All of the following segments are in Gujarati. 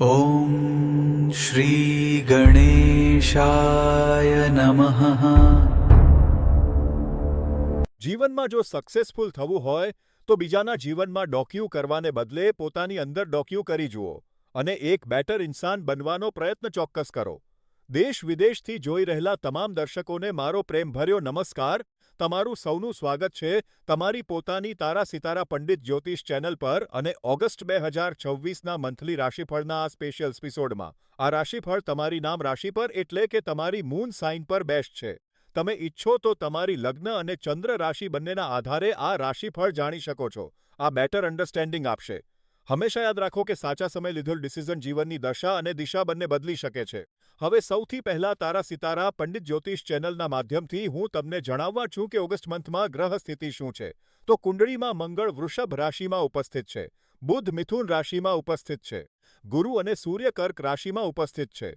ॐ श्रीगणेशाय नमः। જીવનમાં જો સક્સેસફુલ થવું હોય તો બીજાના જીવનમાં ડોકિયું કરવાને બદલે પોતાની અંદર ડોકિયું કરી જુઓ અને એક બેટર ઇન્સાન બનવાનો પ્રયત્ન ચોક્કસ કરો. દેશ વિદેશથી જોઈ રહેલા તમામ દર્શકોને મારો પ્રેમભર્યો નમસ્કાર. તમારું સૌનું સ્વાગત છે તમારી પોતાની તારા સિતારા પંડિત જ્યોતિષ ચેનલ પર અને ઓગસ્ટ 2026ના મંથલી રાશિફળના આ સ્પેશિયલ એપિસોડમાં. આ રાશિફળ તમારી નામ રાશિ પર એટલે કે તમારી મૂન સાઇન પર બેસ્ટ છે. તમે ઈચ્છો તો તમારી લગ્ન અને ચંદ્ર રાશિ બંનેના આધારે આ રાશિફળ જાણી શકો છો. આ બેટર અન્ડરસ્ટેન્ડિંગ આપશે. હંમેશા યાદ રાખો કે સાચા સમય લીધેલ ડિસિઝન જીવનની દશા અને દિશા બંને બદલી શકે છે. હવે સૌથી પહેલા તારા સિતારા પંડિત જ્યોતિષ ચેનલના માધ્યમથી હું તમને જણાવવા છું કે ઓગસ્ટ મંથમાં ગ્રહ સ્થિતિ શું છે. તો કુંડળીમાં મંગળ વૃષભ રાશિમાં ઉપસ્થિત છે, બુધ મિથુન રાશિમાં ઉપસ્થિત છે, ગુરુ અને સૂર્ય કર્ક રાશિમાં ઉપસ્થિત છે,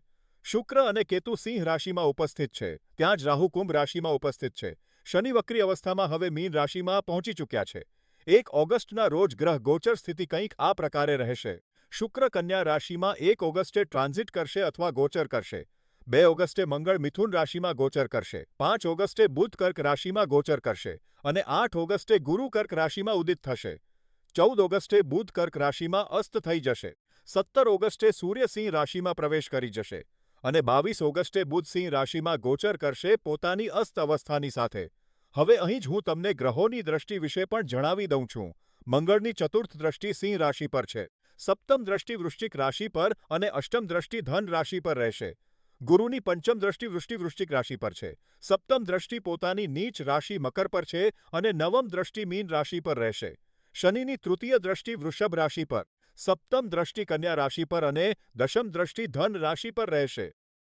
શુક્ર અને કેતુ સિંહ રાશિમાં ઉપસ્થિત છે. ત્યાં જ રાહુ કુંભ રાશિમાં ઉપસ્થિત છે. શનિ વક્રી અવસ્થામાં હવે મીન રાશિમાં પહોંચી ચૂક્યા છે. 1 ઓગસ્ટના રોજ ગ્રહ ગોચર સ્થિતિ કંઈક આ પ્રકારે રહેશે. શુક્ર કન્યા રાશિમાં 1 ઓગસ્ટે ટ્રાન્ઝિટ કરશે અથવા ગોચર કરશે. 2 ઓગસ્ટે મંગળ મિથુન રાશિમાં ગોચર કરશે. 5 ઓગસ્ટે બુધ કર્ક રાશિમાં ગોચર કરશે અને 8 ઓગસ્ટે ગુરુ કર્ક રાશિમાં ઉદિત થશે. 14 ઓગસ્ટે બુધ કર્ક રાશિમાં અસ્ત થઈ જશે. 17 ઓગસ્ટે સૂર્ય સિંહ રાશિમાં પ્રવેશ કરી જશે અને 22 ઓગસ્ટે બુધ સિંહ રાશિમાં ગોચર કરશે પોતાની અસ્ત અવસ્થાની સાથે. હવે અહીં જ હું તમને ગ્રહોની દ્રષ્ટિ વિશે પણ જણાવી દઉં છું. મંગળની ચતુર્થ દ્રષ્ટિ સિંહ રાશિ પર છે, સપ્તમ દ્રષ્ટિ વૃશ્ચિક રાશિ પર અને અષ્ટમ દ્રષ્ટિ ધન રાશિ પર રહેશે. ગુરુની પંચમ દ્રષ્ટિ વૃશ્ચિક રાશિ પર છે, સપ્તમ દ્રષ્ટિ પોતાની નીચ રાશિ મકર પર છે અને નવમ દ્રષ્ટિ મીન રાશિ પર રહેશે. શનિની તૃતીય દ્રષ્ટિ વૃષભ રાશિ પર, સપ્તમ દ્રષ્ટિ કન્યા રાશિ પર અને દશમ દ્રષ્ટિ ધન રાશિ પર રહેશે.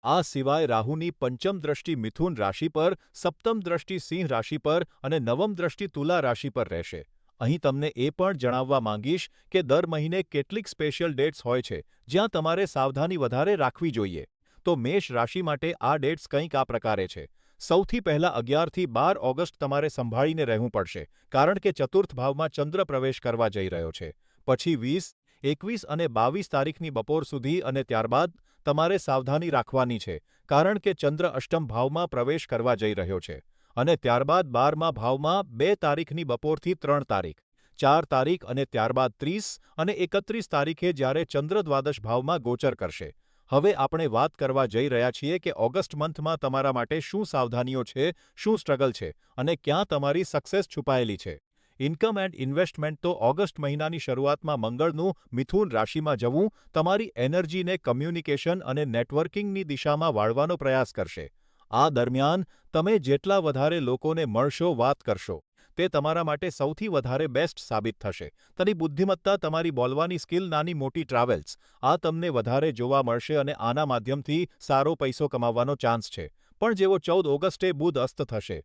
આ સિવાય રાહુની પંચમ દ્રષ્ટિ મિથુન રાશિ પર, સપ્તમ દ્રષ્ટિ સિંહ રાશિ પર અને નવમ દ્રષ્ટિ તુલા રાશિ પર રહેશે. અહીં તમને એ પણ જણાવવા માંગીશ કે દર મહિને કેટલીક સ્પેશિયલ ડેટ્સ હોય છે જ્યાં તમારે સાવધાની વધારે રાખવી જોઈએ. તો મેષ રાશિ માટે આ ડેટ્સ કંઈક આ પ્રકારે છે. સૌથી પહેલા 11થી 12 ઓગસ્ટ તમારે સંભાળીને રહેવું પડશે કારણ કે ચતુર્થ ભાવમાં ચંદ્ર પ્રવેશ કરવા જઈ રહ્યો છે. પછી 20, 21 અને 22 તારીખની બપોર સુધી અને ત્યારબાદ તમારે સાવધાની રાખવાની છે કારણ કે ચંદ્ર અષ્ટમ ભાવમાં પ્રવેશ કરવા જઈ રહ્યો છે અને ત્યારબાદ 12મા ભાવમાં 2 તારીખની બપોરથી 3 તારીખ, 4 તારીખ અને ત્યારબાદ 30 અને 31 તારીખે જ્યારે ચંદ્ર દ્વાદશ ભાવમાં ગોચર કરશે. હવે આપણે વાત કરવા જઈ રહ્યા છીએ કે ઓગસ્ટ મંથમાં તમારા માટે શું સાવધાનીઓ છે, શું સ્ટ્રગલ છે અને ક્યાં તમારી સક્સેસ છુપાયેલી છે. ઇન્કમ એન્ડ ઇન્વેસ્ટમેન્ટ તો ઓગસ્ટ મહિનાની શરૂઆતમાં મંગળનું મિથુન રાશિમાં જવું તમારી એનર્જીને કમ્યુનિકેશન અને નેટવર્કિંગની દિશામાં વાળવાનો પ્રયાસ કરશે. આ દરમિયાન તમે જેટલા વધારે લોકોને મળશો, વાત કરશો, તે તમારા માટે સૌથી વધારે બેસ્ટ સાબિત થશે. તેની બુદ્ધિમત્તા, તમારી બોલવાની સ્કિલ, નાની મોટી ટ્રાવેલ્સ, આ તમને વધારે જોવા મળશે અને આના માધ્યમથી સારો પૈસો કમાવવાનો ચાન્સ છે. પણ જેવો 14 ઓગસ્ટે બુધ અસ્ત થશે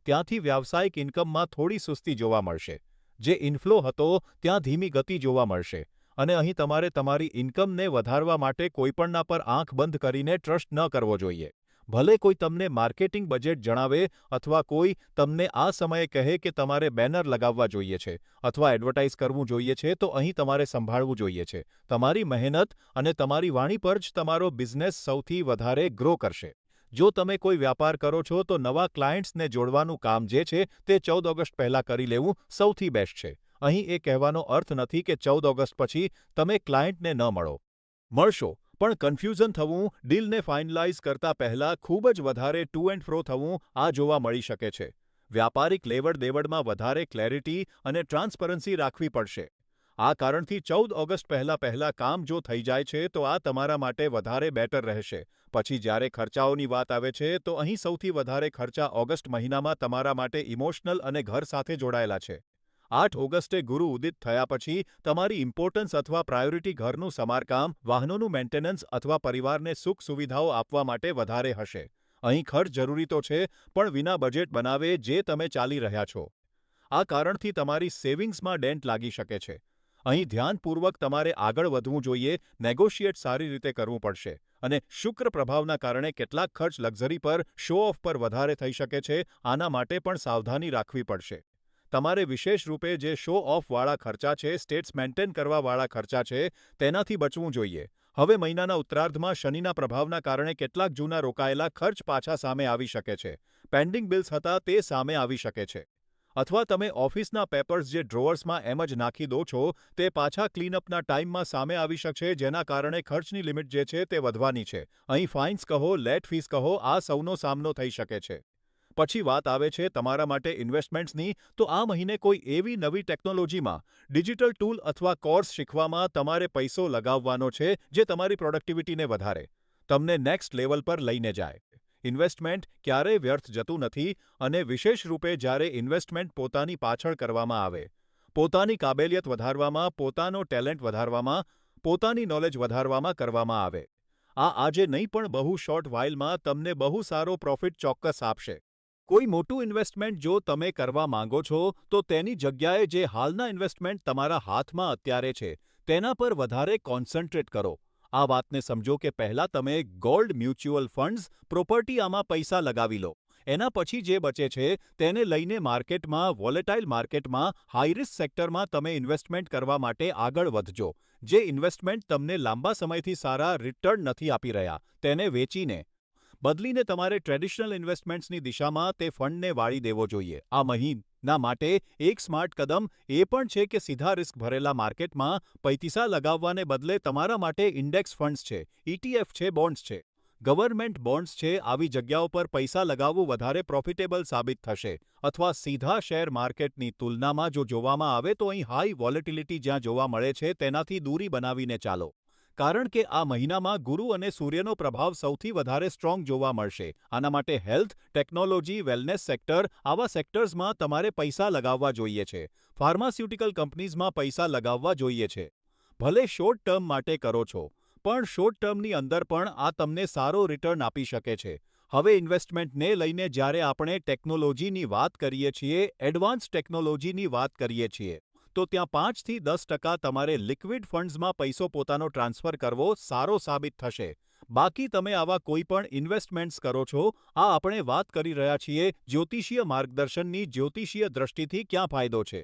ત્યાંથી વ્યાવસાયિક ઇન્કમમાં થોડી સુસ્તી જોવા મળશે. જે ઇનફ્લો હતો ત્યાં ધીમી ગતિ જોવા મળશે અને અહીં તમારે તમારી ઇન્કમને વધારવા માટે કોઈપણના પર આંખ બંધ કરીને ટ્રસ્ટ ન કરવો જોઈએ. ભલે કોઈ તમને માર્કેટિંગ બજેટ જણાવે અથવા કોઈ તમને આ સમયે કહે કે તમારે બેનર લગાવવા જોઈએ છે અથવા એડવર્ટાઇઝ કરવું જોઈએ છે, તો અહીં તમારે સંભાળવું જોઈએ છે. તમારી મહેનત અને તમારી વાણી પર જ તમારો બિઝનેસ સૌથી વધારે ગ્રો કરશે. જો તમે કોઈ વ્યાપાર કરો છો તો નવા ક્લાયન્ટ્સને જોડવાનું કામ જે છે તે 14 ઓગસ્ટ પહેલાં કરી લેવું સૌથી બેસ્ટ છે. અહીં એ કહેવાનો અર્થ નથી કે 14 ઓગસ્ટ પછી તમે ક્લાયન્ટને ન મળો. મળશો, પણ કન્ફ્યુઝન થવું, ડીલને ફાઇનલાઇઝ કરતા પહેલા ખૂબ જ વધારે ટુ એન્ડ ફ્રો થવું આ જોવા મળી શકે છે. વ્યાપારિક લેવડ દેવડમાં વધારે ક્લેરિટી અને ટ્રાન્સપરન્સી રાખવી પડશે. આ કારણથી 14 ઓગસ્ટ પહેલા કામ જો થઈ જાય છે તો આ તમારા માટે વધારે બેટર રહેશે. પછી જ્યારે ખર્ચાઓની વાત આવે છે તો અહીં સૌથી વધારે ખર્ચા ઓગસ્ટ મહિનામાં તમારા માટે ઇમોશનલ અને ઘર સાથે જોડાયેલા છે. 8 ઓગસ્ટે ગુરુ ઉદિત થયા પછી તમારી ઇમ્પોર્ટન્સ અથવા પ્રાયોરિટી ઘરનું સમારકામ, વાહનોનું મેન્ટેનન્સ અથવા પરિવારને સુખ સુવિધાઓ આપવા માટે વધારે હશે. અહીં ખર્ચ જરૂરી તો છે પણ વિના બજેટ બનાવે જે તમે ચાલી રહ્યા છો. આ કારણથી તમારી સેવિંગ્સમાં ડેન્ટ લાગી શકે છે. અહીં ધ્યાનપૂર્વક તમારે આગળ વધવું જોઈએ, નેગોશિએટ સારી રીતે કરવું પડશે અને શુક્ર પ્રભાવના કારણે કેટલાક ખર્ચ લક્ઝરી પર, શો ઓફ પર વધારે થઈ શકે છે. આના માટે પણ સાવધાની રાખવી પડશે. તમારે વિશેષ રૂપે જે શો ઓફવાળા ખર્ચા છે, સ્ટેટ્સ મેન્ટેન કરવાવાળા ખર્ચા છે, તેનાથી બચવું જોઈએ. હવે મહિનાના ઉત્તરાર્ધમાં શનિના પ્રભાવના કારણે કેટલાક જૂના રોકાયેલા ખર્ચ પાછા સામે આવી શકે છે. પેન્ડિંગ બિલ્સ હતા તે સામે આવી શકે છે. અથવા તમે ઓફિસના પેપર્સ જે ડ્રોઅર્સમાં એમ જ નાખી દો છો તે પાછા ક્લીનઅપના ટાઈમમાં સામે આવી શકશે જેના કારણે ખર્ચની લિમિટ જે છે તે વધવાની છે. અહીં ફાઇન્સ કહો, લેટ ફીસ કહો, આ સૌનો સામનો થઈ શકે છે. પછી વાત આવે છે તમારા માટે ઇન્વેસ્ટમેન્ટ્સની તો આ મહિને કોઈ એવી નવી ટેકનોલોજીમાં, ડિજિટલ ટૂલ અથવા કોર્સ શીખવામાં તમારે પૈસો લગાવવાનો છે જે તમારી પ્રોડક્ટિવિટીને વધારે, તમને નેક્સ્ટ લેવલ પર લઈને જાય. ઇન્વેસ્ટમેન્ટ ક્યારેય વ્યર્થ જતું નથી અને વિશેષ રૂપે જ્યારે ઇન્વેસ્ટમેન્ટ પોતાની પાછળ કરવામાં આવે, પોતાની કાબેલિયત વધારવામાં, પોતાનો ટેલેન્ટ વધારવામાં, પોતાની નોલેજ વધારવામાં કરવામાં આવે. આ આજે નહીં પણ બહુ શોર્ટ વ્હાઇલમાં તમને બહુ સારો પ્રોફિટ ચોક્કસ આપશે. કોઈ મોટું ઇન્વેસ્ટમેન્ટ જો તમે કરવા માંગો છો તો તેની જગ્યાએ જે હાલના ઇન્વેસ્ટમેન્ટ તમારા હાથમાં અત્યારે છે તેના પર વધારે કોન્સન્ટ્રેટ કરો. આ વાતને સમજો કે પહેલાં તમે ગોલ્ડ, મ્યુચ્યુઅલ ફંડ્સ, પ્રોપર્ટી આમાં પૈસા લગાવી લો. એના પછી જે બચે છે તેને લઈને માર્કેટમાં, વોલેટાઇલ માર્કેટમાં, હાઈ રિસ્ક સેક્ટરમાં તમે ઇન્વેસ્ટમેન્ટ કરવા માટે આગળ વધજો. જે ઇન્વેસ્ટમેન્ટ તમને લાંબા સમયથી સારા રિટર્ન નથી આપી રહ્યા તેને વેચીને બદલીને તમારે ટ્રેડિશનલ ઇન્વેસ્ટમેન્ટ્સની દિશામાં તે ફંડને વાળી દેવો જોઈએ. આ મહિના માટે એક સ્માર્ટ કદમ એ પણ છે કે સીધા રિસ્ક ભરેલા માર્કેટમાં પૈસા લગાવવાને બદલે તમારા માટે ઇન્ડેક્સ ફંડ્સ છે, ETF છે, બોન્ડ્સ છે, ગવર્મેન્ટ બોન્ડ્સ છે, આવી જગ્યાઓ પર પૈસા લગાવવું વધારે પ્રોફિટેબલ સાબિત થશે. અથવા સીધા શેર માર્કેટની તુલનામાં જો જોવામાં આવે તો અહીં હાઈ વોલેટિલિટી જ્યાં જોવા મળે છે તેનાથી દૂરી બનાવીને ચાલો. કારણ કે આ મહિનામાં ગુરુ અને સૂર્યનો પ્રભાવ સૌથી વધારે સ્ટ્રોંગ જોવા મળશે. આના માટે હેલ્થ, ટેકનોલોજી, વેલનેસ સેક્ટર આવા સેક્ટર્સમાં તમારે પૈસા લગાવવા જોઈએ છે. ફાર્માસ્યુટિકલ કંપનીઝમાં પૈસા લગાવવા જોઈએ છે. ભલે શોર્ટ ટર્મ માટે કરો છો, પણ શોર્ટ ટર્મની અંદર પણ આ તમને સારો રિટર્ન આપી શકે છે. હવે ઇન્વેસ્ટમેન્ટને લઈને જ્યારે આપણે ટેકનોલોજીની વાત કરીએ છીએ, એડવાન્સ ટેકનોલોજીની વાત કરીએ છીએ, તો ત્યાં 5થી 10% તમારે લિક્વિડ ફંડ્સમાં પૈસો પોતાનો ટ્રાન્સફર કરવો સારો સાબિત થશે. બાકી તમે આવા કોઈ પણ ઇન્વેસ્ટમેન્ટ્સ કરો છો, આ આપણે વાત કરી રહ્યા છીએ જ્યોતિષીય માર્ગદર્શનની જ્યોતિષીય દ્રષ્ટિથી ક્યાં ફાયદો છે.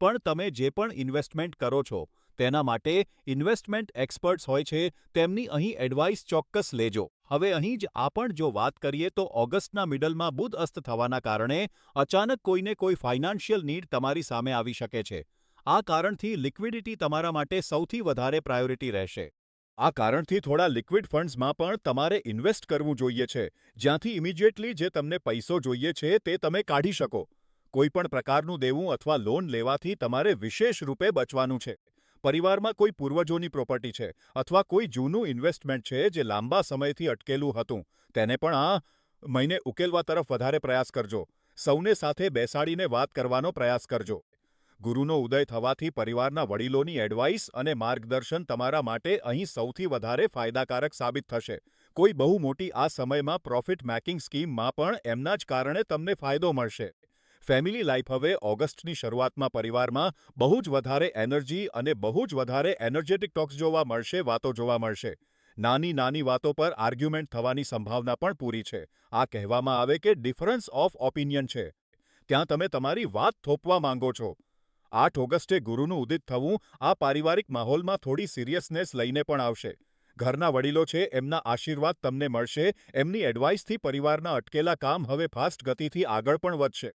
પણ તમે જે પણ ઇન્વેસ્ટમેન્ટ કરો છો તેના માટે ઇન્વેસ્ટમેન્ટ એક્સપર્ટ્સ હોય છે તેમની અહીં એડવાઇસ ચોક્કસ લેજો. હવે અહીં જ આ પણ જો વાત કરીએ તો ઓગસ્ટના મિડલમાં બુધ અસ્ત થવાના કારણે અચાનક કોઈને કોઈ ફાઇનાન્શિયલ નીડ તમારી સામે આવી શકે છે. આ કારણથી લિક્વિડિટી તમારા માટે સૌથી વધારે પ્રાયોરિટી રહેશે. આ કારણથી થોડા લિક્વિડ ફંડ્સમાં પણ તમારે ઇન્વેસ્ટ કરવું જોઈએ છે, જ્યાંથી ઇમિડિયેટલી જે તમને પૈસો જોઈએ છે તે તમે કાઢી શકો. કોઈ પણ પ્રકારનું દેવું અથવા લોન લેવાથી તમારે વિશેષ રૂપે બચવાનું છે. પરિવારમાં કોઈ પૂર્વજોની પ્રોપર્ટી છે અથવા કોઈ જૂનું ઇન્વેસ્ટમેન્ટ છે જે લાંબા સમયથી અટકેલું હતું, તેને પણ આ મહિને ઉકેલવા તરફ વધારે પ્રયાસ કરજો. સૌને સાથે બેસાડીને વાત કરવાનો પ્રયાસ કરજો. ગુરુનો ઉદય થવાથી પરિવારના વડીલોની એડવાઇસ અને માર્ગદર્શન તમારા માટે અહીં સૌથી વધારે ફાયદાકારક સાબિત થશે. કોઈ બહુ મોટી આ સમયમાં પ્રોફિટ મેકિંગ સ્કીમમાં પણ એમના જ કારણે તમને ફાયદો મળશે. ફેમિલી લાઈફ હવે ઓગસ્ટની શરૂઆતમાં પરિવારમાં બહુ જ વધારે એનર્જી અને બહુ જ વધારે એનર્જેટિક ટોક્સ જોવા મળશે, વાતો જોવા મળશે. નાની નાની વાતો પર આર્ગ્યુમેન્ટ થવાની સંભાવના પણ પૂરી છે. આ કહેવામાં આવે કે ડિફરન્સ ઓફ ઓપિનિયન છે. ત્યાં તમે તમારી વાત થોપવા માંગો છો. 8 ઓગસ્ટે ગુરુનું ઉદિત થવું આ પારિવારિક માહોલમાં થોડી સિરિયસનેસ લઈને પણ આવશે. ઘરના વડીલો છે એમના આશીર્વાદ તમને મળશે, એમની એડવાઇસથી પરિવારના અટકેલા કામ હવે ફાસ્ટ ગતિથી આગળ પણ વધશે.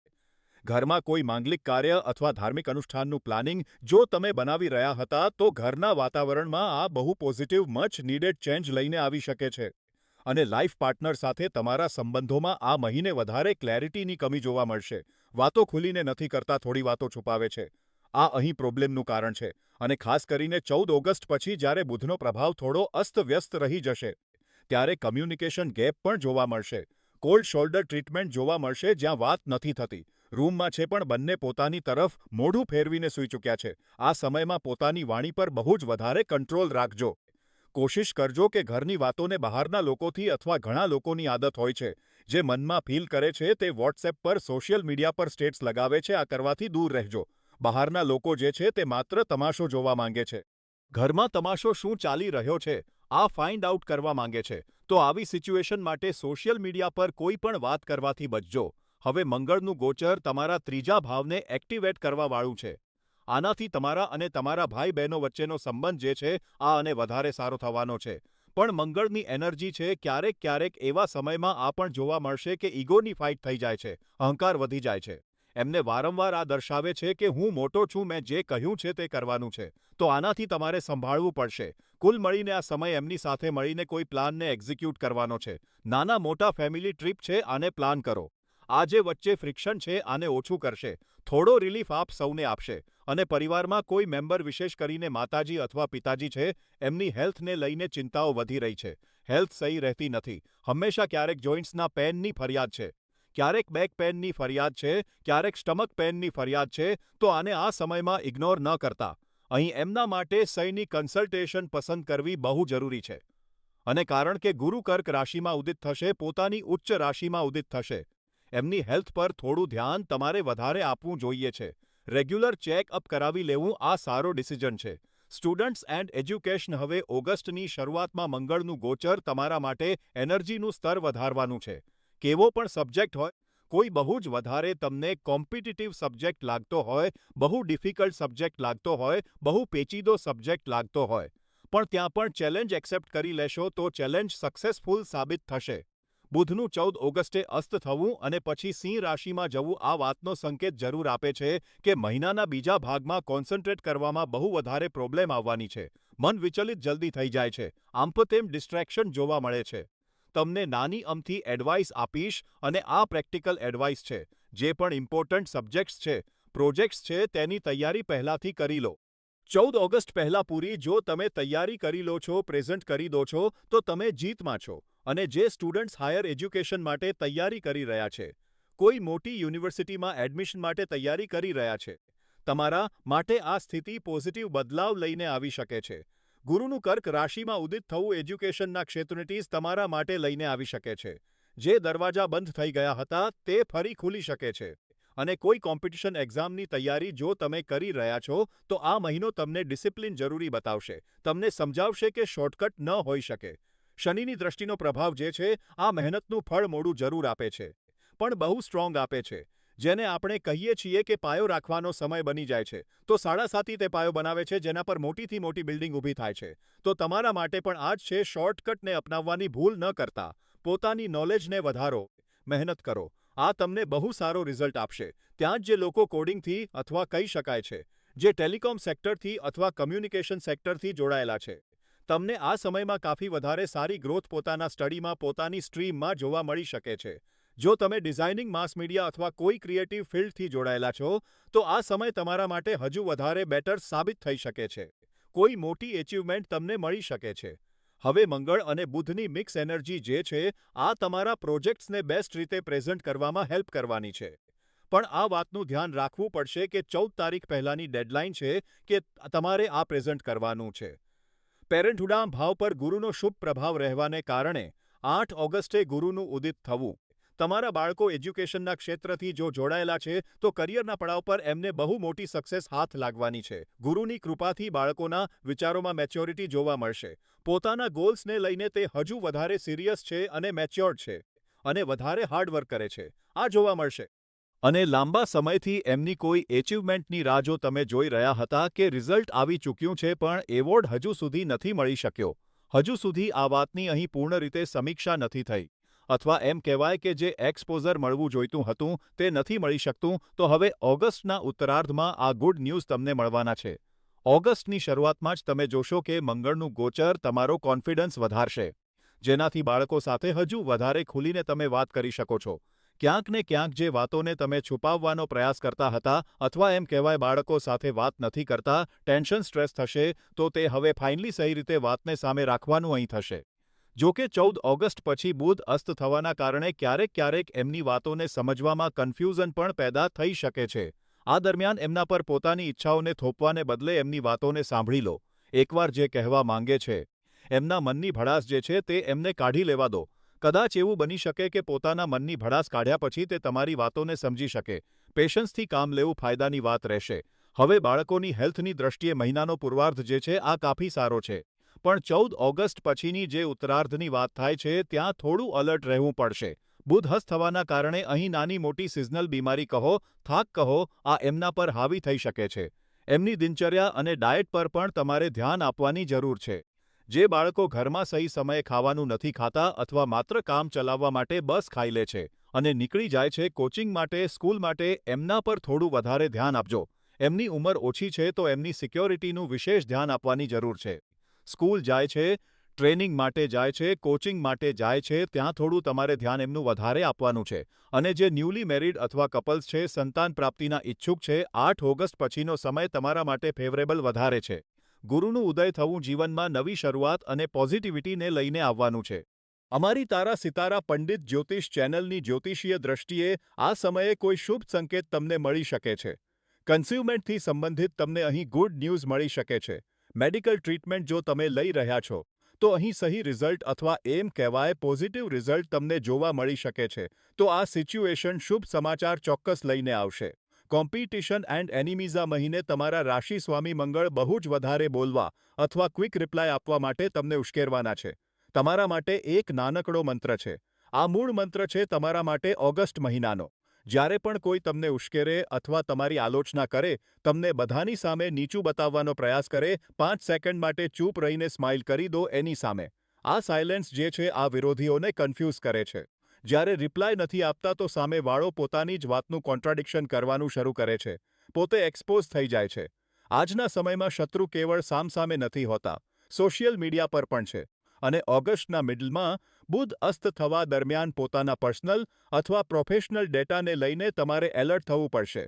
ઘરમાં કોઈ માંગલિક કાર્ય અથવા ધાર્મિક અનુષ્ઠાનનું પ્લાનિંગ જો તમે બનાવી રહ્યા હતા તો ઘરના વાતાવરણમાં આ બહુ પોઝિટિવ મચ નીડેડ ચેન્જ લઈને આવી શકે છે. અને લાઈફ પાર્ટનર સાથે તમારા સંબંધોમાં આ મહિને વધારે ક્લેરિટીની કમી જોવા મળશે. વાતો ખુલીને નથી કરતા, થોડી વાતો છુપાવે છે. આ અહીં પ્રોબ્લેમનું કારણ છે. અને ખાસ કરીને 14 ઓગસ્ટ પછી જ્યારે બુધનો પ્રભાવ થોડો અસ્તવ્યસ્ત રહી જશે ત્યારે કમ્યુનિકેશન ગેપ પણ જોવા મળશે. કોલ્ડ શોલ્ડર ટ્રીટમેન્ટ જોવા મળશે જ્યાં વાત નથી થતી. રૂમમાં છે પણ બંને પોતાની તરફ મોઢું ફેરવીને સૂઈ ચૂક્યા છે. આ સમયમાં પોતાની વાણી પર બહુ જ વધારે કંટ્રોલ રાખજો. કોશિશ કરજો કે ઘરની વાતોને બહારના લોકોથી અથવા ઘણા લોકોની આદત હોય છે જે મનમાં ફીલ કરે છે તે વોટ્સએપ પર, સોશિયલ મીડિયા પર સ્ટેટ્સ લગાવે છે, આ કરવાથી દૂર રહેજો. બહારના લોકો જે છે તે માત્ર તમાશો જોવા માંગે છે. ઘરમાં તમાશો શું ચાલી રહ્યો છે આ ફાઇન્ડ આઉટ કરવા માંગે છે. તો આવી સિચ્યુએશન માટે સોશિયલ મીડિયા પર કોઈ પણ વાત કરવાથી બચજો. હવે મંગળનું ગોચર તમારા ત્રીજા ભાવને એક્ટિવેટ કરવા વાળું છે. આનાથી તમારા અને તમારા ભાઈ બહેનો વચ્ચેનો સંબંધ જે છે આ અને વધારે સારો થવાનો છે. પણ મંગળની એનર્જી છે ક્યારેક ક્યારેક એવા સમયમાં આ પણ જોવા મળશે કે ઈગોની ફાઇટ થઈ જાય છે, અહંકાર વધી જાય છે. એમને વારંવાર આ દર્શાવે છે કે હું મોટો છું, મેં જે કહ્યું છે તે કરવાનું છે. તો આનાથી તમારે સંભાળવું પડશે. કુલ મળીને આ સમય એમની સાથે મળીને કોઈ પ્લાનને એક્ઝિક્યુટ કરવાનો છે. નાના મોટા ફેમિલી ટ્રીપ છે આને પ્લાન કરો. આ જે વચ્ચે ફ્રિક્શન છે આને ઓછું કરશે. થોડો રિલીફ આપ સૌને આપશે. અને પરિવારમાં કોઈ મેમ્બર વિશેષ કરીને માતાજી અથવા પિતાજી છે એમની હેલ્થને લઈને ચિંતાઓ વધી રહી છે. હેલ્થ સહી રહેતી નથી. હંમેશા ક્યારેક જોઇન્ટ્સના પેનની ફરિયાદ છે. ક્યારેક બેક પેનની ફરિયાદ છે, ક્યારેક સ્ટમક પેનની ફરિયાદ છે, તો આને આ સમયમાં ઇગ્નોર ન કરતા. અહીં એમના માટે સહીની કન્સલ્ટેશન પસંદ કરવી બહુ જરૂરી છે. અને કારણ કે ગુરુ કર્ક રાશિમાં ઉદિત થશે, પોતાની ઉચ્ચ રાશિમાં ઉદિત થશે. એમની હેલ્થ પર થોડું ધ્યાન તમારે વધારે આપવું જોઈએ છે. રેગ્યુલર ચેકઅપ કરાવી લેવું આ સારો ડિસિઝન છે. સ્ટુડન્ટ્સ એન્ડ એજ્યુકેશન હવે ઓગસ્ટની શરૂઆતમાં મંગળનું ગોચર તમારા માટે એનર્જીનું સ્તર વધારવાનું છે. કેવો પણ સબ્જેક્ટ હોય, કોઈ બહુ જ વધારે તમને કોમ્પિટિટિવ સબ્જેક્ટ લાગતો હોય, બહુ ડિફિકલ્ટ સબ્જેક્ટ લાગતો હોય, બહુ પેચીદો સબ્જેક્ટ લાગતો હોય, પણ ત્યાં પણ ચેલેન્જ એક્સેપ્ટ કરી લેશો તો ચેલેન્જ સક્સેસફુલ સાબિત થશે. બુધનું 14 ઓગસ્ટે અસ્ત થવું અને પછી સિંહ રાશિમાં જવું આ વાતનો સંકેત જરૂર આપે છે કે મહિનાના બીજા ભાગમાં કોન્સન્ટ્રેટ કરવામાં બહુ વધારે પ્રોબ્લેમ આવવાની છે. મન વિચલિત જલ્દી થઈ જાય છે. આમપતેમ ડિસ્ટ્રેક્શન જોવા મળે છે. તમને નાની અમથી એડવાઇસ આપીશ અને આ પ્રેક્ટિકલ એડવાઇસ છે. જે પણ ઇમ્પોર્ટન્ટ સબ્જેક્ટ્સ છે, પ્રોજેક્ટ્સ છે તેની તૈયારી પહેલાથી કરી લો. 14 ઓગસ્ટ પહેલા પૂરી જો તમે તૈયારી કરી લો છો, પ્રેઝન્ટ કરી દો છો, તો તમે જીતમાં છો. અને જે સ્ટુડન્ટ્સ હાયર એજ્યુકેશન માટે તૈયારી કરી રહ્યા છે, કોઈ મોટી યુનિવર્સિટીમાં એડમિશન માટે તૈયારી કરી રહ્યા છે, તમારા માટે આ સ્થિતિ પોઝિટિવ બદલાવ લઈને આવી શકે છે. ગુરુનું કર્ક રાશિમાં ઉદિત થવું એજ્યુકેશનના ક્ષેત્રનીટીઝ તમારા માટે લઈને આવી શકે છે. જે દરવાજા બંધ થઈ ગયા હતા તે ફરી ખુલી શકે છે. અને કોઈ કોમ્પિટિશન એક્ઝામની તૈયારી જો તમે કરી રહ્યા છો તો આ મહિનો તમને ડિસિપ્લિન જરૂરી બતાવશે. તમને સમજાવશે કે શોર્ટકટ ન હોઈ શકે. શનિની દ્રષ્ટિનો પ્રભાવ જે છે આ મહેનતનું ફળ મોડું જરૂર આપે છે, પણ બહુ સ્ટ્રોંગ આપે છે. જેને આપણે કહીએ છીએ કે પાયો રાખવાનો સમય બની જાય છે, તો સાડાસાતી તે પાયો બનાવે છે જેના પર મોટીથી મોટી બિલ્ડિંગ ઊભી થાય છે. તો તમારા માટે પણ આ જ છે, શોર્ટકટને અપનાવવાની ભૂલ ન કરતા. પોતાની નોલેજને વધારો, મહેનત કરો. આ તમને બહુ સારો રિઝલ્ટ આપશે. ત્યાં જ જે લોકો કોડિંગથી અથવા કહી શકાય છે, જે ટેલિકોમ સેક્ટરથી અથવા કમ્યુનિકેશન સેક્ટરથી જોડાયેલા છે, તમને આ સમયમાં કાફી વધારે સારી ગ્રોથ પોતાના સ્ટડીમાં, પોતાની સ્ટ્રીમમાં જોવા મળી શકે છે. જો તમે ડિઝાઇનિંગ, માસ મીડિયા અથવા કોઈ ક્રિએટિવ ફિલ્ડથી જોડાયેલા છો, તો આ સમય તમારા માટે હજુ વધારે બેટર સાબિત થઈ શકે છે. કોઈ મોટી એચિવમેન્ટ તમને મળી શકે છે. હવે મંગળ અને બુધની મિક્સ એનર્જી જે છે આ તમારા પ્રોજેક્ટ્સને બેસ્ટ રીતે પ્રેઝન્ટ કરવામાં હેલ્પ કરવાની છે. પણ આ વાતનું ધ્યાન રાખવું પડશે કે 14 તારીખ પહેલાંની ડેડલાઇન છે કે તમારે આ પ્રેઝન્ટ કરવાનું છે. પેરેન્ટહુડના ભાવ પર ગુરુનો શુભ પ્રભાવ રહેવાને કારણે 8 ઓગસ્ટે ગુરુનું ઉદિત થવું. તમારા બાળકો એજ્યુકેશનના ક્ષેત્રથી જો જોડાયેલા છે તો કરિયરના પડાવ પર એમને બહુ મોટી સક્સેસ હાથ લાગવાની છે. ગુરુની કૃપાથી બાળકોના વિચારોમાં મેચ્યોરિટી જોવા મળશે. પોતાના ગોલ્સને લઈને તે હજુ વધારે સિરિયસ છે અને મેચ્યોર્ડ છે અને વધારે હાર્ડવર્ક કરે છે. આ જોવા મળશે. અને લાંબા સમયથી એમની કોઈ એચિવમેન્ટની રાહ જો તમે જોઈ રહ્યા હતા કે રિઝલ્ટ આવી ચૂક્યું છે પણ એવોર્ડ હજુ સુધી નથી મળી શક્યો, હજુ સુધી આ વાતની અહીં પૂર્ણ રીતે સમીક્ષા નથી થઈ, અથવા એમ કહેવાય કે જે એક્સપોઝર મળવું જોઈતું હતું તે નથી મળી શકતું, તો હવે ઓગસ્ટના ઉત્તરાર્ધમાં આ ગુડ ન્યૂઝ તમને મળવાના છે. ઓગસ્ટની શરૂઆતમાં જ તમે જોશો કે મંગળનું ગોચર તમારો કોન્ફિડન્સ વધારશે, જેનાથી બાળકો સાથે હજુ વધારે ખુલીને તમે વાત કરી શકો છો. ક્યાંક ને ક્યાંક જે વાતોને તમે છુપાવવાનો પ્રયાસ કરતા હતા અથવા એમ કહેવાય બાળકો સાથે વાત નથી કરતા, ટેન્શન સ્ટ્રેસ થશે, તો તે હવે ફાઇનલી સહી રીતે વાતને સામે રાખવાનું અહીં થશે. જો કે 14 ઓગસ્ટ પછી બુધ અસ્ત થવાના કારણે ક્યારેક ક્યારેક એમની વાતોને સમજવામાં કન્ફ્યુઝન પણ પેદા થઈ શકે છે. આ દરમિયાન એમના પર પોતાની ઈચ્છાઓને થોપવાને બદલે એમની વાતોને સાંભળી લો. એકવાર જે કહેવા માંગે છે, એમના મનની ભડાસ જે છે તે એમને કાઢી લેવા દો. કદાચ એવું બની શકે કે પોતાના મનની ભડાસ કાઢ્યા પછી તે તમારી વાતોને સમજી શકે. પેશન્સથી કામ લેવું ફાયદાની વાત રહેશે. હવે બાળકોની હેલ્થની દ્રષ્ટિએ મહિનાનો પૂર્વાર્ધ જે છે આ કાફી સારો છે. પણ 14 ઓગસ્ટ પછીની જે ઉત્તરાર્ધની વાત થાય છે ત્યાં થોડું અલર્ટ રહેવું પડશે. બુધ હસ્ત થવાના કારણે અહીં નાની મોટી સિઝનલ બીમારી કહો, થાક કહો, આ એમના પર હાવી થઈ શકે છે. એમની દિનચર્યા અને ડાયટ પર પણ તમારે ધ્યાન આપવાની જરૂર છે. જે બાળકો ઘરમાં સહી સમયે ખાવાનું નથી ખાતા અથવા માત્ર કામ ચલાવવા માટે બસ ખાઈ લે છે અને નીકળી જાય છે કોચિંગ માટે, સ્કૂલ માટે, એમના પર થોડું વધારે ધ્યાન આપજો. એમની ઉંમર ઓછી છે તો એમની સિક્યોરિટીનું વિશેષ ધ્યાન આપવાની જરૂર છે. સ્કૂલ જાય છે, ટ્રેનિંગ માટે જાય છે, કોચિંગ માટે જાય છે, ત્યાં થોડું તમારે ધ્યાન એમનું વધારે આપવાનું છે. અને જે ન્યૂલી મેરિડ અથવા કપલ્સ છે, સંતાન પ્રાપ્તિના ઈચ્છુક છે, 8 ઓગસ્ટ પછીનો સમય તમારા માટે ફેવરેબલ વધારે છે. ગુરુનું ઉદય થવું જીવનમાં નવી શરૂઆત અને પોઝિટિવિટીને લઈને આવવાનું છે. અમારી તારા સિતારા પંડિત જ્યોતિષ ચેનલની જ્યોતિષીય દ્રષ્ટિએ આ સમયે કોઈ શુભ સંકેત તમને મળી શકે છે. કન્સ્યુમેન્ટથી સંબંધિત તમને અહીં ગુડ ન્યૂઝ મળી શકે છે. મેડિકલ ટ્રીટમેન્ટ જો તમે લઈ રહ્યા છો, તો અહીં સહી રિઝલ્ટ અથવા એમ કહેવાય પોઝિટિવ રિઝલ્ટ તમને જોવા મળી શકે છે. તો આ સિચ્યુએશન શુભ સમાચાર ચોક્કસ લઈને આવશે. કોમ્પિટિશન એન્ડ એનિમીઝા મહિને તમારા રાશિ સ્વામી મંગળ બહુ જ વધારે બોલવા અથવા ક્વિક રિપ્લાય આપવા માટે તમને ઉશ્કેરવાના છે. તમારા માટે એક નાનકડો મંત્ર છે. આ મૂળ મંત્ર છે તમારા માટે ઓગસ્ટ મહિનાનો. જ્યારે પણ કોઈ તમને ઉશ્કેરે અથવા તમારી આલોચના કરે, તમને બધાની સામે નીચું બતાવવાનો પ્રયાસ કરે, 5 સેકન્ડ માટે ચૂપ રહીને સ્માઇલ કરી દો એની સામે. આ સાયલેન્સ જે છે આ વિરોધીઓને કન્ફ્યુઝ કરે છે. જ્યારે રિપ્લાય નથી આપતા તો સામેવાળો પોતાની જ વાતનું કોન્ટ્રાડિક્શન કરવાનું શરૂ કરે છે. પોતે એક્સપોઝ થઈ જાય છે. આજના સમયમાં શત્રુ કેવળ સામસામે નથી હોતા, સોશિયલ મીડિયા પર પણ છે. અને ઓગસ્ટના મિડલમાં બુધ અસ્ત થવા દરમિયાન પોતાના પર્સનલ અથવા પ્રોફેશનલ ડેટાને લઈને તમારે એલર્ટ થવું પડશે.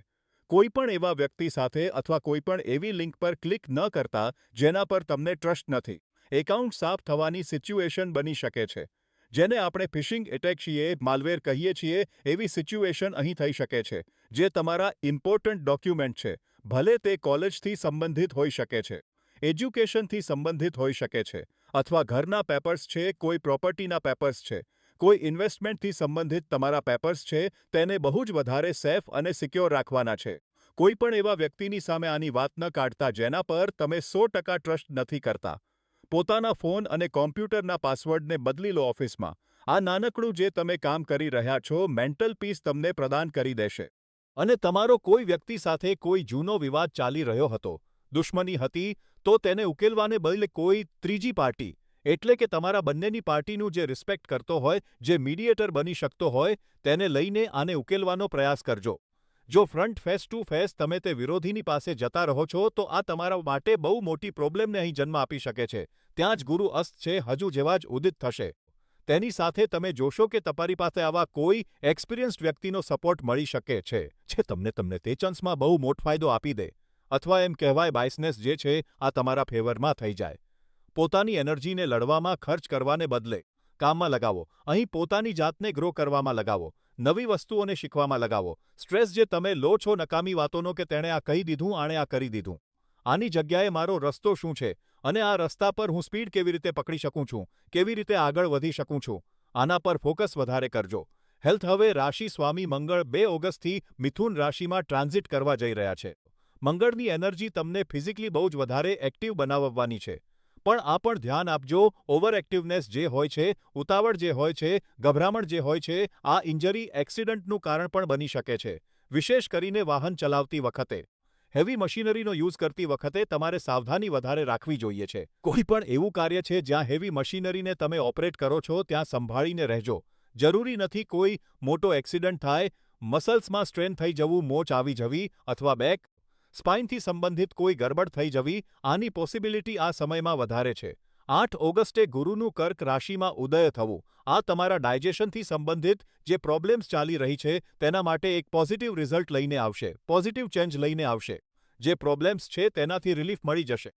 કોઈ પણ એવા વ્યક્તિ સાથે અથવા કોઈ પણ એવી લિંક પર ક્લિક ન કરતા જેના પર તમને ટ્રસ્ટ નથી. એકાઉન્ટ સાફ થવાની સિચ્યુએશન બની શકે છે. જેને આપણે ફિશિંગ એટેક છીએ, માલવેર કહીએ છીએ, એવી સિચ્યુએશન અહીં થઈ શકે છે. જે તમારા ઇમ્પોર્ટન્ટ ડોક્યુમેન્ટ છે. ભલે તે કોલેજથી સંબંધિત હોઈ શકે છે, એજ્યુકેશનથી સંબંધિત હોઈ શકે છે, અથવા ઘરના પેપર્સ છે, કોઈ પ્રોપર્ટીના પેપર્સ છે, કોઈ ઇન્વેસ્ટમેન્ટથી સંબંધિત તમારા પેપર્સ છે, તેને બહુ જ વધારે સેફ અને સિક્યોર રાખવાના છે. કોઈ પણ એવા વ્યક્તિની સામે આની વાત ન કાઢતા જેના પર તમે 100% ટ્રસ્ટ નથી કરતા. પોતાના ફોન અને કોમ્પ્યુટરના પાસવર્ડને બદલી લો ઓફિસમાં. આ નાનકડું જે તમે કામ કરી રહ્યા છો, મેન્ટલ પીસ તમને પ્રદાન કરી દેશે. અને તમારો કોઈ વ્યક્તિ સાથે કોઈ જૂનો વિવાદ ચાલી રહ્યો હતો, દુશ્મની હતી, તો તેને ઉકેલવાને બદલે કોઈ ત્રીજી પાર્ટી, એટલે કે તમારા બંનેની પાર્ટીનું જે રિસ્પેક્ટ કરતો હોય, જે મીડિયેટર બની શકતો હોય, તેને લઈને આને ઉકેલવાનો પ્રયાસ કરજો. જો ફ્રન્ટ ફેસ ટુ ફેસ તમે તે વિરોધીની પાસે જતા રહો છો તો આ તમારા માટે બહુ મોટી પ્રોબ્લેમને અહીં જન્મ આપી શકે છે. ત્યાં જ ગુરુ અસ્ત છે હજુ જેવા જ ઉદિત થશે. તેની સાથે તમે જોશો કે તમારી પાસે આવા કોઈ એક્સપિરિયન્સ્ડ વ્યક્તિનો સપોર્ટ મળી શકે છે જે તમને તે ચાન્સમાં બહુ મોટો ફાયદો આપી દે. અથવા એમ કહેવાય બાયસનેસ જે છે આ તમારા ફેવરમાં થઈ જાય. પોતાની એનર્જીને લડવામાં ખર્ચ કરવાને બદલે કામમાં લગાવો. અહીં પોતાની જાતને ગ્રો કરવામાં લગાવો. નવી વસ્તુઓને શીખવામાં લગાવો. સ્ટ્રેસ જે તમે લો છો નકામી વાતોનો કે તેણે આ કહી દીધું, આણે આ કરી દીધું. આની જગ્યાએ મારો રસ્તો શું છે અને આ રસ્તા પર હું સ્પીડ કેવી રીતે પકડી શકું છું, કેવી રીતે આગળ વધી શકું છું, આના પર ફોકસ વધારે કરજો. હેલ્થ હવે રાશિ સ્વામી મંગળ 2 ઓગસ્ટથી મિથુન રાશિમાં ટ્રાન્ઝિટ કરવા જઈ રહ્યા છે. મંગળની એનર્જી તમને ફિઝિકલી બહુ જ વધારે એક્ટિવ બનાવવાની છે. પણ આ પણ ધ્યાન આપજો, ઓવર એક્ટિવનેસ જે હોય છે, ઉતાવળ જે હોય છે, ગભરામણ જે હોય છે, આ ઇન્જરી એક્સિડન્ટનું કારણ પણ બની શકે છે. વિશેષ કરીને વાહન ચલાવતી વખતે. હેવી મશીનરીનો યુઝ કરતી વખતે તમારે સાવધાની વધારે રાખવી જોઈએ છે. કોઈ પણ એવું કાર્ય છે જ્યાં હેવી મશીનરીને તમે ઓપરેટ કરો છો ત્યાં સંભાળીને રહેજો. જરૂરી નથી કોઈ મોટો એક્સિડન્ટ થાય, મસલ્સમાં સ્ટ્રેન થઈ જવું, મોચ આવી જવી અથવા બેક, સ્પાઇનથી સંબંધિત કોઈ ગરબડ થઈ જવી, આની પોસિબિલિટી આ સમયમાં વધારે છે. 8 ઓગસ્ટે ગુરુનું કર્ક રાશિમાં ઉદય થવું, આ તમારા ડાયજેશનથી સંબંધિત જે પ્રોબ્લેમ્સ ચાલી રહી છે તેના માટે એક પોઝિટિવ રિઝલ્ટ લઈને આવશે, પોઝિટિવ ચેન્જ લઈને આવશે. જે પ્રોબ્લેમ્સ છે તેનાથી રિલીફ મળી જશે.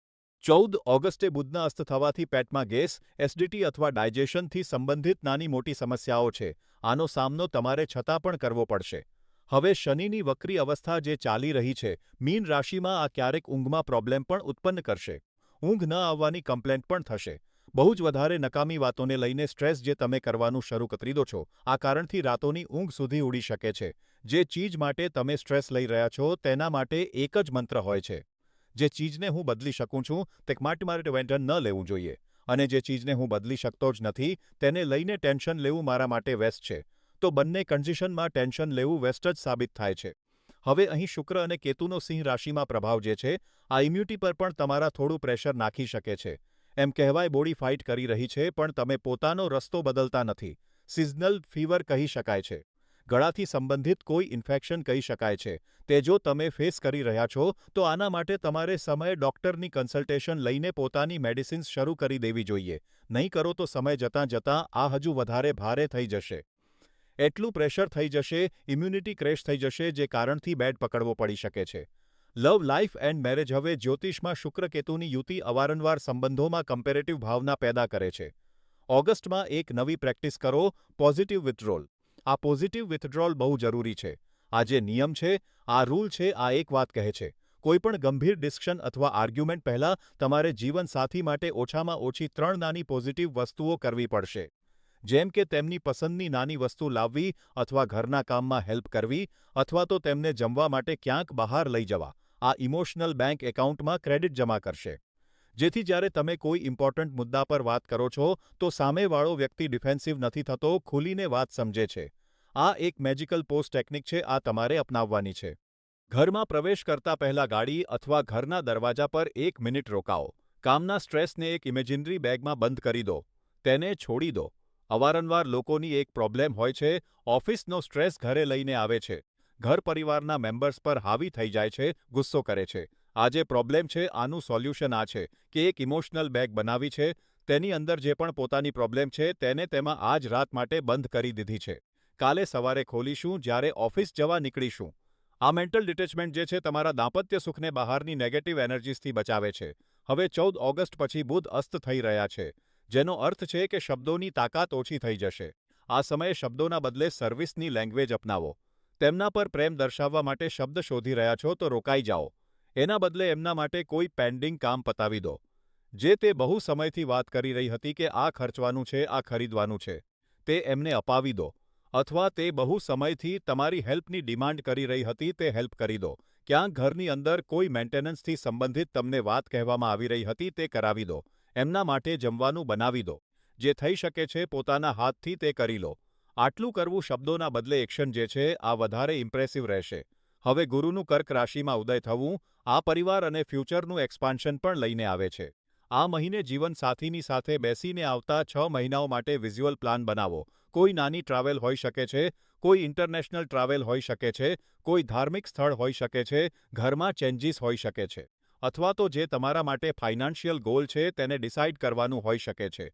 14 ઓગસ્ટે બુધના અસ્ત થવાથી પેટમાં ગેસ, એસિડિટી અથવા ડાયજેશનથી સંબંધિત નાની મોટી સમસ્યાઓ છે. આનો સામનો તમારે છતાં પણ કરવો પડશે. હવે શનિની વક્રી અવસ્થા જે ચાલી રહી છે, મીન રાશિમાં આ ક્યારેક ઊંઘમાં પ્રોબ્લેમ પણ ઉત્પન્ન કરશે. ઊંઘ ન આવવાની કમ્પ્લેન્ટ પણ થશે. બહુ જ વધારે નકામી વાતોને લઈને સ્ટ્રેસ જે તમે કરવાનું શરૂ કરી દો છો, આ કારણથી રાતોની ઊંઘ સુધી ઉડી શકે છે. જે ચીજ માટે તમે સ્ટ્રેસ લઈ રહ્યા છો તેના માટે એક જ મંત્ર હોય છે. જે ચીજને હું બદલી શકું છું તે માટે મારે ટેન્શન ન લેવું જોઈએ. અને જે ચીજને હું બદલી શકતો જ નથી તેને લઈને ટેન્શન લેવું મારા માટે વેસ્ટ છે. તો બંને કન્ડિશનમાં ટેન્શન લેવું વેસ્ટ જ સાબિત થાય છે. હવે અહીં શુક્ર અને કેતુનો સિંહ રાશિમાં પ્રભાવ જે છે આ ઇમ્યુનિટી પર પણ તમારા થોડું પ્રેશર નાખી શકે છે. એમ કહેવાય બોડી ફાઇટ કરી રહી છે પણ તમે પોતાનો રસ્તો બદલતા નથી. સિઝનલ ફીવર કહી શકાય છે. ગળાથી સંબંધિત કોઈ ઇન્ફેક્શન કહી શકાય છે. તે જો તમે ફેસ કરી રહ્યા છો તો આના માટે તમારે સમયે ડૉક્ટરની કન્સલ્ટેશન લઈને પોતાની મેડિસિન્સ શરૂ કરી દેવી જોઈએ. નહીં કરો તો સમય જતાં જતાં આ હજુ વધારે ભારે થઈ જશે. એટલું પ્રેશર થઈ જશે, ઇમ્યુનિટી ક્રેશ થઈ જશે જે કારણથી બેડ પકડવો પડી શકે છે. લવ લાઈફ એન્ડ મેરેજ હવે જ્યોતિષમાં શુક્ર કેતુની યુતિ અવારનવાર સંબંધોમાં કમ્પેરેટિવ ભાવના પેદા કરે છે. ઓગસ્ટમાં એક નવી પ્રેક્ટિસ કરો, પોઝિટિવ વિથડ્રોલ. આ પોઝિટિવ વિથડ્રોલ બહુ જરૂરી છે. આ જે નિયમ છે, આ રૂલ છે, આ એક વાત કહે છે. કોઈપણ ગંભીર ડિસ્કશન અથવા આર્ગ્યુમેન્ટ પહેલાં તમારે જીવનસાથી માટે ઓછામાં ઓછી 3 નાની પોઝિટિવ વસ્તુઓ કરવી પડશે. જેમ કે તેમની પસંદની નાની વસ્તુ લાવવી અથવા ઘરના કામમાં હેલ્પ કરવી અથવા તો તેમને જમવા માટે ક્યાંક બહાર લઈ જવા. આ ઇમોશનલ બેંક એકાઉન્ટમાં ક્રેડિટ જમા કરશે. જેથી જ્યારે તમે કોઈ ઇમ્પોર્ટન્ટ મુદ્દા પર વાત કરો છો તો સામેવાળો વ્યક્તિ ડિફેન્સિવ નથી થતો, ખુલીને વાત સમજે છે. આ એક મેજિકલ પોઝ ટેકનિક છે, આ તમારે અપનાવવાની છે. ઘરમાં પ્રવેશ કરતા પહેલા ગાડી અથવા ઘરના દરવાજા પર 1 મિનિટ રોકાઓ. કામના સ્ટ્રેસને એક ઇમેજિનરી બેગમાં બંધ કરી દો. તેને છોડી દો. અવારનવાર લોકોની એક પ્રોબ્લેમ હોય છે, ઓફિસનો સ્ટ્રેસ ઘરે લઈને આવે છે. ઘર પરિવારના મેમ્બર્સ પર હાવી થઈ જાય છે, ગુસ્સો કરે છે. આ જે પ્રોબ્લેમ છે આનું સોલ્યુશન આ છે કે એક ઇમોશનલ બેગ બનાવી છે, તેની અંદર જે પણ પોતાની પ્રોબ્લેમ છે તેને તેમાં આજ રાત માટે બંધ કરી દીધી છે. કાલે સવારે ખોલીશું જ્યારે ઓફિસ જવા નીકળીશું. આ મેન્ટલ ડિટેચમેન્ટ જે છે તમારા દાંપત્ય સુખને બહારની નેગેટિવ એનર્જીસથી બચાવે છે. હવે 14 ઓગસ્ટ પછી બુધ અસ્ત થઈ રહ્યા છે, જેનો અર્થ છે કે શબ્દોની તાકાત ઓછી થઈ જશે. આ સમયે શબ્દોના બદલે સર્વિસની લેંગ્વેજ અપનાવો. તેમના પર પ્રેમ દર્શાવવા માટે શબ્દ શોધી રહ્યા છો તો રોકાઈ જાઓ. એના બદલે એમના માટે કોઈ પેન્ડિંગ કામ પતાવી દો. જે તે બહુ સમયથી વાત કરી રહી હતી કે આ ખર્ચવાનું છે, આ ખરીદવાનું છે, તે એમને અપાવી દો. અથવા તે બહુ સમયથી તમારી હેલ્પની ડિમાન્ડ કરી રહી હતી તે હેલ્પ કરી દો. ક્યાંક ઘરની અંદર કોઈ મેન્ટેનન્સથી સંબંધિત તમને વાત કહેવામાં આવી રહી હતી તે કરાવી દો. એમના માટે જમવાનું બનાવી દો. જે થઈ શકે છે પોતાના હાથથી તે કરી લો. આટલું કરવું શબ્દોના બદલે એક્શન જે છે આ વધારે ઇમ્પ્રેસિવ રહેશે. હવે ગુરુનું કર્ક રાશિમાં ઉદય થવું આ પરિવાર અને ફ્યુચરનું એક્સપાન્શન પણ લઈને આવે છે. આ મહિને જીવનસાથીની સાથે બેસીને આવતા 6 મહિનાઓ માટે વિઝ્યુઅલ પ્લાન બનાવો. કોઈ નાની ટ્રાવેલ હોઈ શકે છે, કોઈ ઇન્ટરનેશનલ ટ્રાવેલ હોઈ શકે છે, કોઈ ધાર્મિક સ્થળ હોઈ શકે છે, ઘરમાં ચેન્જીસ હોઈ શકે છે. અથવા તો જે તમારા માટે ફાઇનાન્શિયલ ગોલ છે તેને ડિસાઇડ કરવાનું હોઈ શકે છે.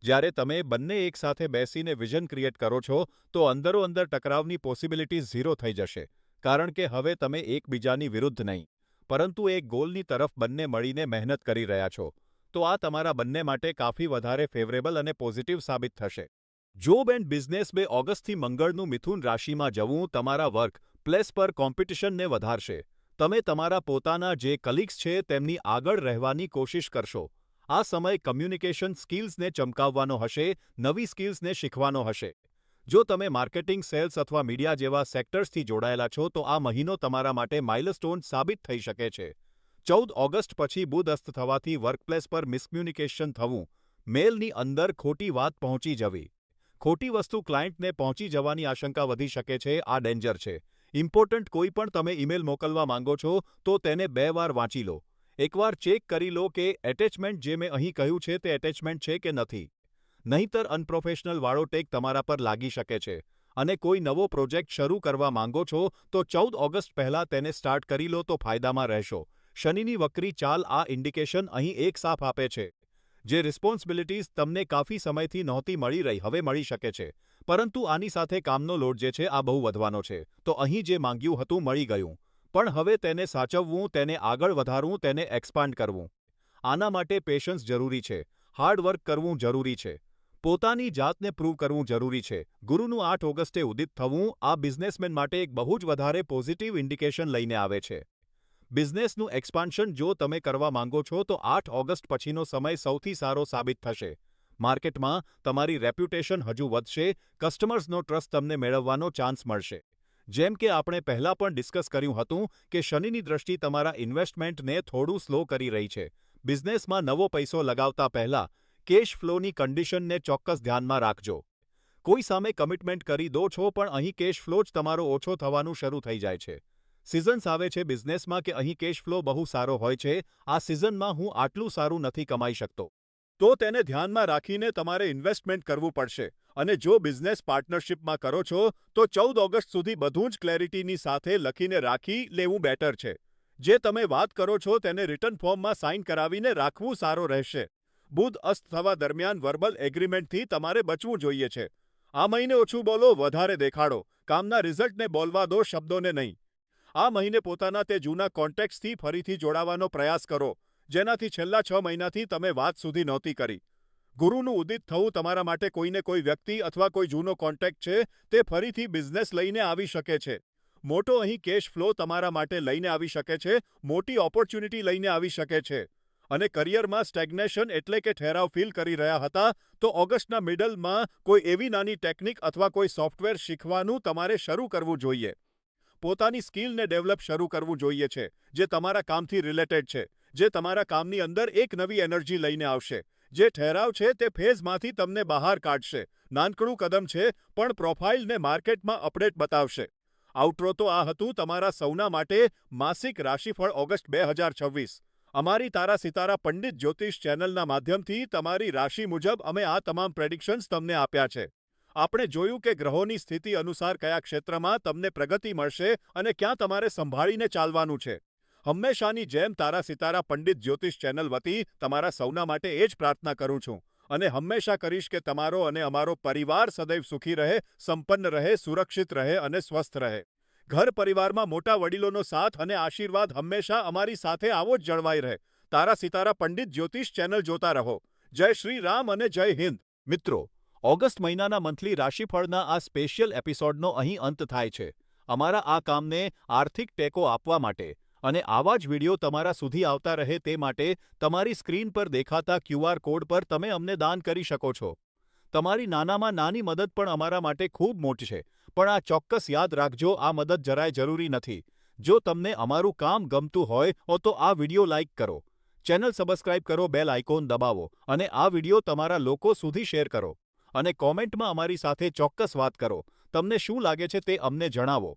જ્યારે તમે બંને એકસાથે બેસીને વિઝન ક્રિએટ કરો છો તો અંદરોઅંદર ટકરાવની પોસિબિલિટીઝ ઝીરો થઈ જશે. કારણ કે હવે તમે એકબીજાની વિરુદ્ધ નહીં, પરંતુ એક ગોલની તરફ બંને મળીને મહેનત કરી રહ્યા છો. તો આ તમારા બંને માટે કાફી વધારે ફેવરેબલ અને પોઝિટિવ સાબિત થશે. જોબ એન્ડ બિઝનેસ 2 ઓગસ્ટથી મંગળનું મિથુન રાશિમાં જવું તમારા વર્ક પ્લેસ પર કોમ્પિટિશનને વધારશે. તમે તમારા પોતાના જે કલીગ્સ છે તેમની આગળ રહેવાની કોશિશ કરશો. આ સમય કમ્યુનિકેશન સ્કિલ્સને ચમકાવવાનો હશે, નવી સ્કિલ્સને શીખવાનો હશે. જો તમે માર્કેટિંગ, સેલ્સ અથવા મીડિયા જેવા સેક્ટર્સથી જોડાયેલા છો તો આ મહિનો તમારા માટે માઇલસ્ટોન સાબિત થઈ શકે છે. 14 ઓગસ્ટ પછી બુધ અસ્ત થવાથી વર્કપ્લેસ પર મિસકમ્યુનિકેશન થવું, મેલની અંદર ખોટી વાત પહોંચી જવી, ખોટી વસ્તુ ક્લાયન્ટને પહોંચી જવાની આશંકા વધી શકે છે, આ ડેન્જર છે. ઇમ્પોર્ટન્ટ કોઈ પણ તમે ઈમેલ મોકલવા માંગો છો તો તેને 2 વાર વાંચી લો. એકવાર ચેક કરી લો કે એટેચમેન્ટ જે મેં અહીં કહ્યું છે તે એટેચમેન્ટ છે કે નથી. નહીંતર અનપ્રોફેશનલ વાળો ટેક તમારા પર લાગી શકે છે. અને કોઈ નવો પ્રોજેક્ટ શરૂ કરવા માંગો છો તો 14 ઓગસ્ટ પહેલાં તેને સ્ટાર્ટ કરી લો તો ફાયદામાં રહેશો. શનિની વક્રી ચાલ આ ઇન્ડિકેશન અહીં એક સાફ આપે છે. જે રિસ્પોન્સિબિલિટીઝ તમને કાફી સમયથી નહોતી મળી રહી હવે મળી શકે છે. પરંતુ આની સાથે કામનો લોડ જે છે આ બહુ વધવાનો છે. તો અહીં જે માંગ્યું હતું મળી ગયું. પણ હવે તેને સાચવવું, તેને આગળ વધારવું, તેને એક્સપાન્ડ કરવું. આના માટે પેશન્સ જરૂરી છે, હાર્ડવર્ક કરવું જરૂરી છે. પોતાની જાતને પ્રૂવ કરવું જરૂરી છે. ગુરુનું 8 ઓગસ્ટે ઉદિત થવું આ બિઝનેસમેન માટે એક બહુ જ વધારે પોઝિટિવ ઇન્ડિકેશન લઈને આવે છે. બિઝનેસનું એક્સપાન્શન જો તમે કરવા માંગો છો તો 8 ઓગસ્ટ પછીનો સમય સૌથી સારો સાબિત થશે. માર્કેટમાં તમારી રેપ્યુટેશન હજુ વધશે, કસ્ટમર્સનો ટ્રસ્ટ તમને મેળવવાનો ચાન્સ મળશે. જેમ કે આપણે પહેલાં પણ ડિસ્કસ કર્યું હતું કે શનિની દ્રષ્ટિ તમારા ઇન્વેસ્ટમેન્ટને થોડું સ્લો કરી રહી છે. બિઝનેસમાં નવો પૈસો લગાવતા પહેલા કેશ ફ્લોની કન્ડિશનને ચોક્કસ ધ્યાનમાં રાખજો. કોઈ સામે કમિટમેન્ટ કરી દો છો પણ અહીં કેશ ફ્લો જ તમારો ઓછો થવાનું શરૂ થઈ જાય છે. સિઝન્સ આવે છે બિઝનેસમાં કે અહીં કેશ ફ્લો બહુ સારો હોય છે, આ સિઝનમાં હું આટલું સારું નથી કમાઈ શકતો. તો તેને ધ્યાનમાં રાખીને તમારે ઇન્વેસ્ટમેન્ટ કરવું પડશે અને જો બિઝનેસ પાર્ટનરશિપમાં કરો છો તો 14 ઓગસ્ટ સુધી બધું જ ક્લેરિટીની સાથે લખીને રાખી લેવું બેટર છે. જે તમે વાત કરો છો તેને રિટર્ન ફોર્મમાં સાઇન કરાવીને રાખવું સારો રહેશે. બુધ અસ્ત થવા દરમિયાન વર્બલ એગ્રીમેન્ટથી તમારે બચવું જોઈએ છે. આ મહિને ઓછું બોલો, વધારે દેખાડો. કામના રિઝલ્ટને બોલવા દો, શબ્દોને નહીં. આ મહિને પોતાના તે જૂના કોન્ટેક્ટ્સથી ફરીથી જોડાવાનો પ્રયાસ કરો, જેનાથી છેલ્લા 6 મહિનાથી તમે વાત સુધી નહોતી કરી. ગુરુનું ઉદિત થવું તમારા માટે કોઈને કોઈ વ્યક્તિ અથવા કોઈ જૂનો કોન્ટેક્ટ છે, તે ફરીથી બિઝનેસ લઈને આવી શકે છે. મોટો અહીં કેશ ફ્લો તમારા માટે લઈને આવી શકે છે, મોટી ઓપોર્ચ્યુનિટી લઈને આવી શકે છે. અને કરિયરમાં સ્ટેગ્નેશન એટલે કે ઠેરાવ ફીલ કરી રહ્યા હતા, તો ઓગસ્ટના મિડલમાં કોઈ એવી નાની ટેકનિક અથવા કોઈ સોફ્ટવેર શીખવાનું તમારે શરૂ કરવું જોઈએ. પોતાની સ્કિલને ડેવલપ શરૂ કરવું જોઈએ છે, જે તમારા કામથી રિલેટેડ છે, જે તમારા કામની અંદર એક નવી એનર્જી લઈને આવશે. જે ઠેરાવ છે તે ફેઝમાંથી તમને બહાર કાઢશે. નાનકડું કદમ છે, પણ પ્રોફાઇલને માર્કેટમાં અપડેટ બતાવશે. આઉટરો તો આ હતું તમારા સૌના માટે માસિક રાશિફળ ઓગસ્ટ 2026. અમારી તારા સિતારા પંડિત જ્યોતિષ ચેનલના માધ્યમથી તમારી રાશિ મુજબ અમે આ તમામ પ્રેડિક્શન્સ તમને આપ્યા છે. આપણે જોયું કે ગ્રહોની સ્થિતિ અનુસાર કયા ક્ષેત્રમાં તમને પ્રગતિ મળશે અને ક્યાં તમારે સંભાળીને ચાલવાનું છે. હંમેશાની જેમ તારા સિતારા પંડિત જ્યોતિષ ચેનલ વતી તમારા સૌના માટે એ જ પ્રાર્થના કરું છું અને હંમેશા કરીશ કે તમારો અને અમારો પરિવાર સદૈવ સુખી રહે, સંપન્ન રહે, સુરક્ષિત રહે અને સ્વસ્થ રહે. ઘર પરિવારમાં મોટા વડીલોનો સાથ અને આશીર્વાદ હંમેશા અમારી સાથે આવો જ જળવાઈ રહે. તારા સિતારા પંડિત જ્યોતિષ ચેનલ જોતા રહો. જય શ્રી રામ અને જય હિન્દ. મિત્રો, ઓગસ્ટ મહિનાના મંથલી રાશિફળના આ સ્પેશિયલ એપિસોડનો અહીં અંત થાય છે. અમારા આ કામને આર્થિક ટેકો આપવા માટે અને આવા જ વિડીયો તમારા સુધી આવતા રહે તે માટે તમારી સ્ક્રીન પર દેખાતા QR કોડ પર તમે અમને દાન કરી શકો છો. તમારી નાનામાં નાની મદદ પણ અમારા માટે ખૂબ મોટી છે, પણ આ ચોક્કસ યાદ રાખજો, આ મદદ જરાય જરૂરી નથી. જો તમને અમારું કામ ગમતું હોય તો આ વિડીયો લાઇક કરો, ચેનલ સબસ્ક્રાઇબ કરો, બેલ આઇકોન દબાવો અને આ વિડીયો તમારા લોકો સુધી શેર કરો. અને કોમેન્ટમાં અમારી સાથે ચોક્કસ વાત કરો. તમને શું લાગે છે તે અમને જણાવો.